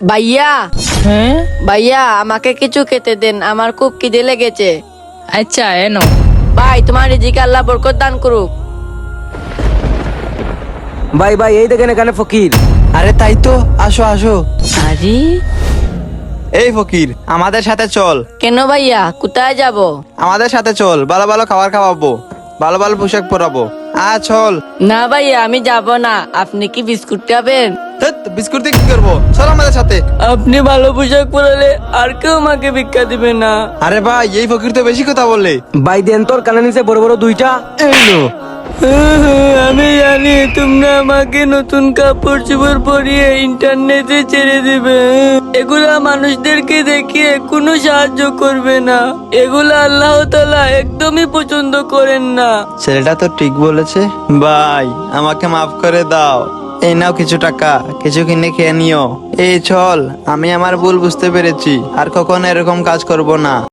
ভাইয়া হ্যাঁ ভাইয়া আমাকে কিছু খেতে দেন, আমার খুব খিদে লেগেছে। আচ্ছা এনো। ভাই তোমার রিজিকে আল্লাহ বরকত দান করুক। ভাই ভাই এই দেখেন এখানে ফকির। আরে তাই তো, আসো আসো। আরে এই ফকির, আমাদের সাথে চল। কেন ভাইয়া, কোথায় যাব? আমাদের সাথে চল, ভালো ভালো খাবার খাওয়াবো, ভালো ভালো পোশাক পরাবো। চল। না ভাইয়া আমি যাব না। আপনি কি বিস্কুট খাবেন? ধ্যাৎ, বিস্কুট দিয়ে কি করবো, চল আমাদের সাথে। আপনি ভালো পোশাক পরালে আর কেউ আমাকে ভিক্ষা দিবে না। আরে ভাই, এই ফকির তো বেশি কথা বললে। ভাই দেন তোর কানে নিচে বড় বড় দুইটা। এই নো। আমি জানি তোমরা আমাকে নতুন কাপড় চোপড় পরিয়ে ইন্টারনেটে ছেড়ে দিবে। এগুলা মানুষদেরকে দেখিয়ে কোনো সাহায্য করবে না। এগুলা আল্লাহ তাআলা একদমই পছন্দ করেন না। ছেলেটা তো ঠিক বলেছে। ভাই আমাকে মাফ করে দাও, এই নাও কিছু টাকা, কিছু কিনে খেয়ে নিও। এই চল, আমি আমার ভুল বুঝতে পেরেছি, আর কখনো এরকম কাজ করব না।